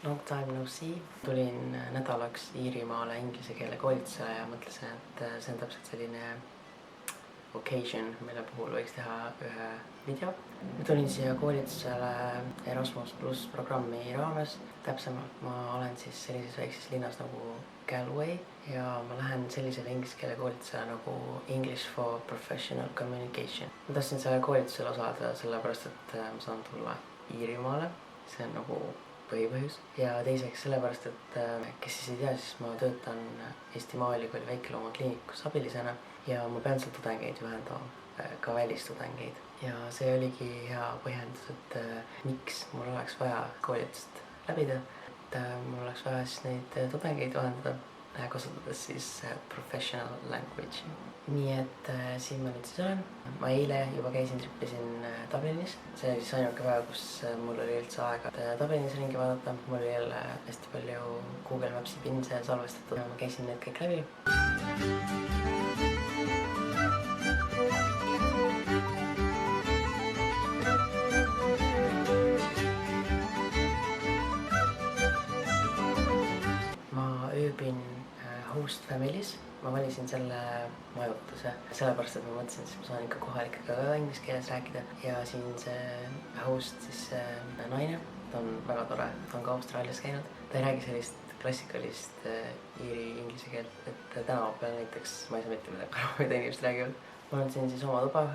Long time no see. Tulin nädalaks Iirimaale inglise keele koolitusele ja mõtlesin, et see on täpselt selline occasion, mille puhul võiks teha ühe video. Ma tulin siia koolitusele Erasmus Plus programmi raames. Täpsemalt ma olen siis sellises väikses linnas nagu Galway ja ma lähen sellisele inglise keele koolitusele nagu English for Professional Communication. Ma tahtsin selle koolitusele osaleda sellepärast, et ma saan tulla Iirimaale. See on nagu põhipõhjus. Ja teiseks sellepärast, et kes siis ei tea, siis ma töötan Eesti Maaülikooli väikeloomakliinikus abilisena ja ma pean seal tudengeid juhendama, ka välistudengeid. Ja see oligi hea põhjendus, et miks mul oleks vaja koolitust läbida. Et mul oleks vaja siis neid tudengeid juhendada, kasutades siis professional language. Nii et siin ma nüüd siis olen. Ma eile juba trippisin Dublinis. See oli siis ainuke päev, kus mul oli üldse aega Dublinis ringi vaadata. Mul oli jälle hästi palju Google Maps'i pinse salvestatud ja ma käisin need kõik läbi. Ma ööbin host families. Ma valisin selle majutuse, sellepärast, et ma mõtlesin, et ma saan ikka kohalikega ka inglise keeles rääkida. Ja siin see host, siis naine, ta on väga tore, ta on ka Austraalias käinud. Ta ei räägi sellist klassikalist iiri inglise keelt, et tänava peal näiteks ma ei saa mitte midagi aru, mida inimesed räägivad. Ma olen siin siis oma tuba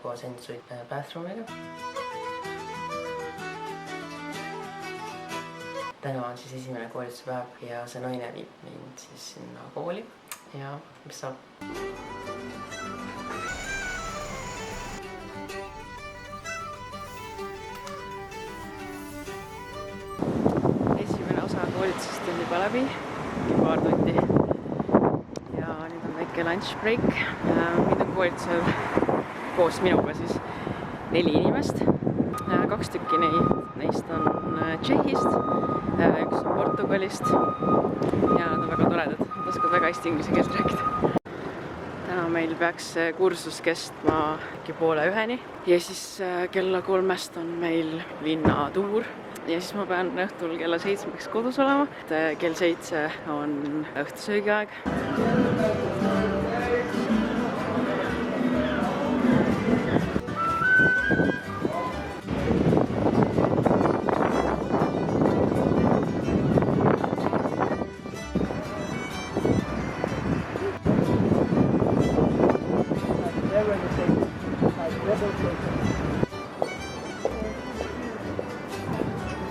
koos ensuite bathroomiga. Täna on siis esimene koolituspäev ja see naine viib mind siis sinna kooli ja mis saab. Esimene osa koolitusest on juba läbi, paar tundi ja nüüd on väike lunch break. Mind on koolitusel koos minuga siis 4 inimest. 2 tükki neist on Tšehhist, üks on Portugalist ja nad on väga toredad, nad oskavad väga hästi inglise keelt rääkida. Täna meil peaks kursus kestma 12:30 ja siis kella 3 on meil linnatuur ja siis ma pean õhtul kella 7 kodus olema. Kell 7 on õhtusöögiaeg.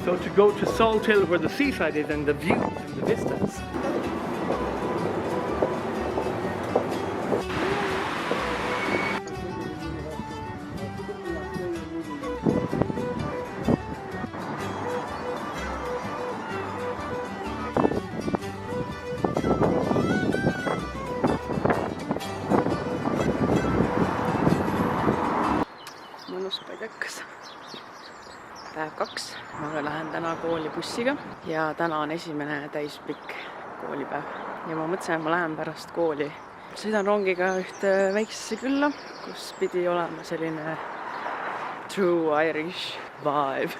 So to go to Salt Hill where the seaside is and the views and the vistas. Mõnus padjakas. Päev 2. Ma lähen täna kooli bussiga ja täna on esimene täispikk koolipäev. Ja ma mõtlesin, et ma lähen pärast kooli. Sõidan rongiga ühte väiksesse külla, kus pidi olema selline true Irish vibe.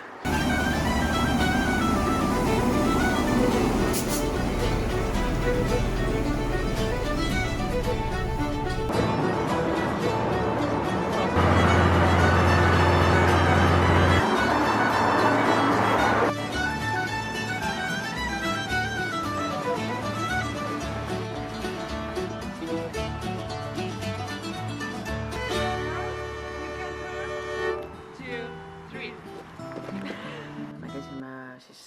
Me käisime siis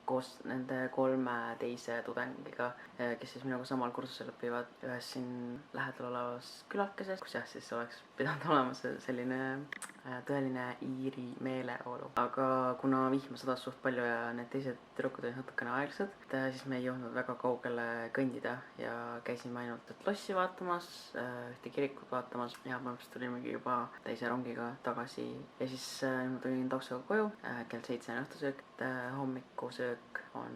koos nende 3 teise tudengiga, kes siis minuga samal kursusel õpivad ühes siin lähedal olevas külakeses, kus jah, siis oleks pidanud olema selline tõeline iiri meeleolu. Aga kuna vihma sadas suht palju ja need teised tüdrukud olid natukene aeglased, siis me ei jõudnud väga kaugele kõndida ja käisime ainult lossi vaatamas, ühte kirikut vaatamas ja põhimõtteliselt tulimegi juba teise rongiga tagasi ja siis ma tulin taksoga koju, kell 7 on õhtusöök, hommikusöök on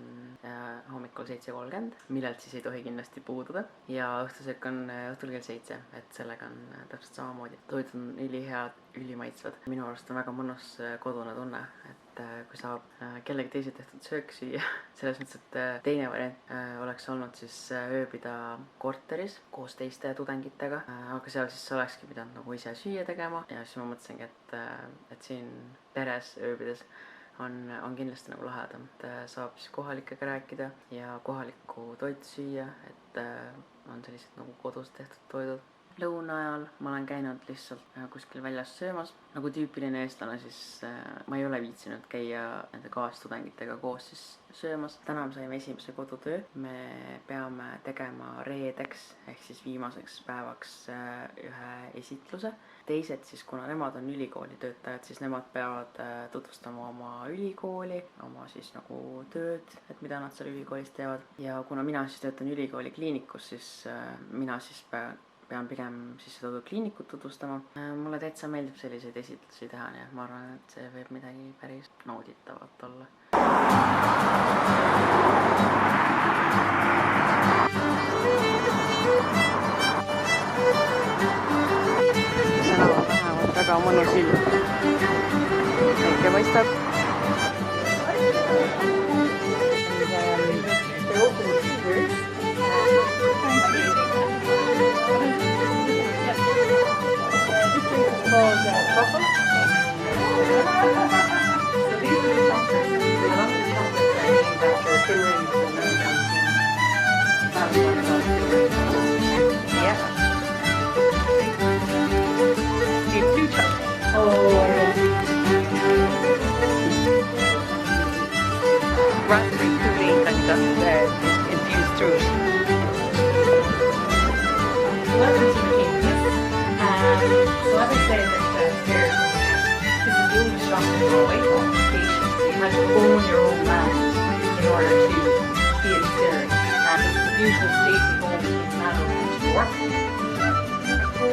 hommikul 7:30, millelt siis ei tohi kindlasti puududa ja õhtusöök on õhtul kell 7, et sellega on täpselt samamoodi. Toidud on ülihead, ülimaitsvad. Minu arust on väga mõnus kodune tunne, et et kui saab kellegi teise tehtud söök süüa. Selles mõttes, et teine variant oleks olnud siis ööbida korteris koos teiste tudengitega, aga seal siis olekski pidanud nagu ise süüa tegema ja siis ma mõtlesingi, et siin peres ööbides on kindlasti nagu lahedam, et saab siis kohalikega rääkida ja kohalikku toitu süüa, et on sellised nagu kodus tehtud toidud. Lõuna ajal ma olen käinud lihtsalt kuskil väljas söömas. Nagu tüüpiline eestlane, siis ma ei ole viitsinud käia nende kaastudengitega koos siis söömas. Täna me saime esimese kodutöö. Me peame tegema reedeks ehk siis viimaseks päevaks ühe esitluse. Teised siis, kuna nemad on ülikooli töötajad, siis nemad peavad tutvustama oma ülikooli, oma siis nagu tööd, et mida nad seal ülikoolis teevad. Ja kuna mina siis töötan ülikooli kliinikus, siis mina siis pean pigem siis seda kliinikut tutvustama. Mulle täitsa meeldib selliseid esitlusi teha, nii et ma arvan, et see võib midagi päris nauditavat olla. Täna on vähemalt väga mõnus ilm. Päike paistab. Raspberry pudding and just infused through it. Welcome to the Kingdom. So as I said, this is the only shop in Galway for patients. So you have to own your own land in order to be a distillery. And it's the beautiful stately home in Mallow, York.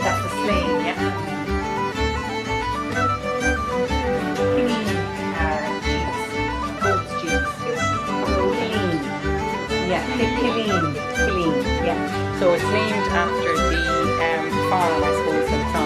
That's the Slane, yeah. Clean cheese, goat's cheese. Clean. Yeah, clean, yeah. So it's named after the farm, I suppose, that it's on.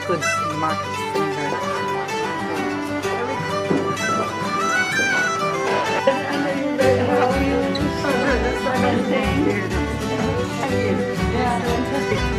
Goods in the markets. How are you? That's what I'm saying. Yeah, fantastic.